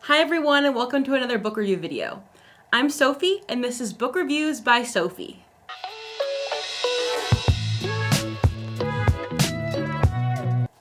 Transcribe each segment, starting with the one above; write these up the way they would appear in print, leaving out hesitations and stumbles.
Hi everyone and welcome to another book review video. I'm Sophie and this is Book Reviews by Sophie.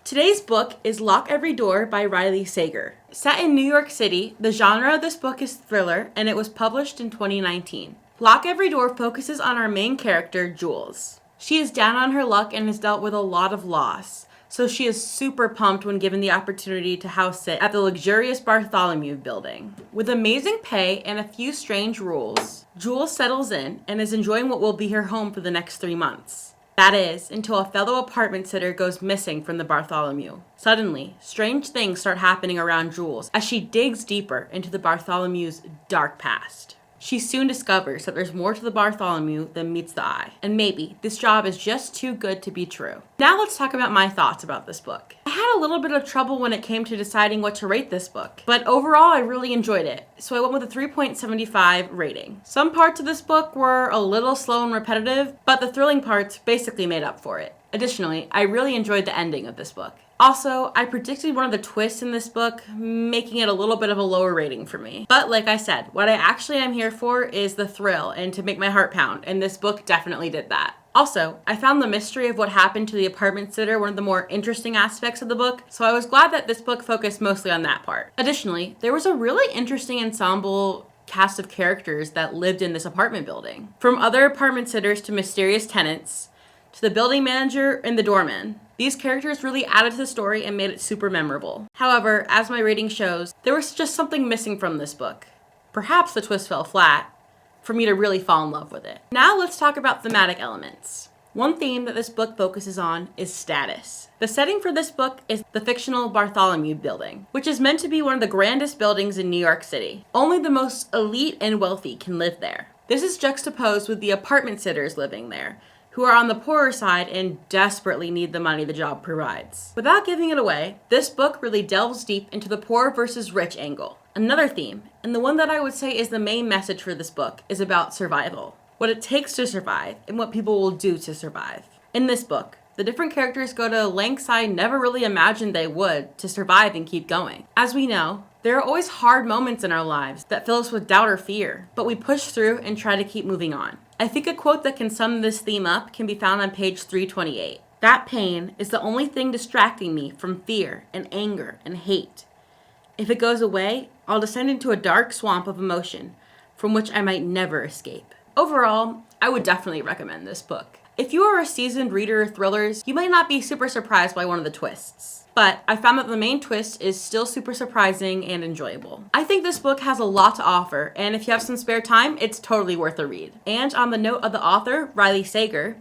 Today's book is Lock Every Door by Riley Sager. Set in New York City, the genre of this book is thriller and it was published in 2019. Lock Every Door focuses on our main character, Jules. She is down on her luck and has dealt with a lot of loss. So she is super pumped when given the opportunity to house sit at the luxurious Bartholomew building. With amazing pay and a few strange rules, Jules settles in and is enjoying what will be her home for the next 3 months. That is, until a fellow apartment sitter goes missing from the Bartholomew. Suddenly, strange things start happening around Jules as she digs deeper into the Bartholomew's dark past. She soon discovers that there's more to the Bartholomew than meets the eye, and maybe this job is just too good to be true. Now let's talk about my thoughts about this book. I had a little bit of trouble when it came to deciding what to rate this book, but overall I really enjoyed it, so I went with a 3.75 rating. Some parts of this book were a little slow and repetitive, but the thrilling parts basically made up for it. Additionally, I really enjoyed the ending of this book. Also, I predicted one of the twists in this book, making it a little bit of a lower rating for me. But like I said, what I actually am here for is the thrill and to make my heart pound, and this book definitely did that. Also, I found the mystery of what happened to the apartment sitter one of the more interesting aspects of the book, so I was glad that this book focused mostly on that part. Additionally, there was a really interesting ensemble cast of characters that lived in this apartment building. From other apartment sitters to mysterious tenants, to the building manager and the doorman. These characters really added to the story and made it super memorable. However, as my rating shows, there was just something missing from this book. Perhaps the twist fell flat for me to really fall in love with it. Now let's talk about thematic elements. One theme that this book focuses on is status. The setting for this book is the fictional Bartholomew building, which is meant to be one of the grandest buildings in New York City. Only the most elite and wealthy can live there. This is juxtaposed with the apartment sitters living there, who are on the poorer side and desperately need the money the job provides. Without giving it away, this book really delves deep into the poor versus rich angle. Another theme, and the one that I would say is the main message for this book, is about survival. What it takes to survive, and what people will do to survive. In this book, the different characters go to lengths I never really imagined they would to survive and keep going. As we know, there are always hard moments in our lives that fill us with doubt or fear, but we push through and try to keep moving on. I think a quote that can sum this theme up can be found on page 328. That pain is the only thing distracting me from fear and anger and hate. If it goes away, I'll descend into a dark swamp of emotion from which I might never escape. Overall, I would definitely recommend this book. If you are a seasoned reader of thrillers, you might not be super surprised by one of the twists. But I found that the main twist is still super surprising and enjoyable. I think this book has a lot to offer, and if you have some spare time, it's totally worth a read. And on the note of the author, Riley Sager,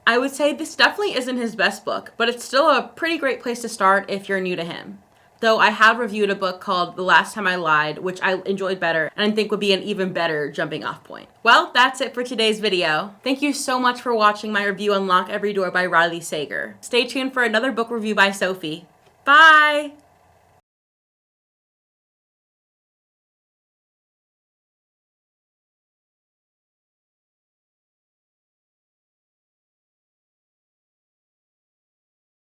I would say this definitely isn't his best book, but it's still a pretty great place to start if you're new to him. Though I have reviewed a book called The Last Time I Lied, which I enjoyed better and I think would be an even better jumping off point. Well, that's it for today's video. Thank you so much for watching my review on Lock Every Door by Riley Sager. Stay tuned for another book review by Sophie. Bye!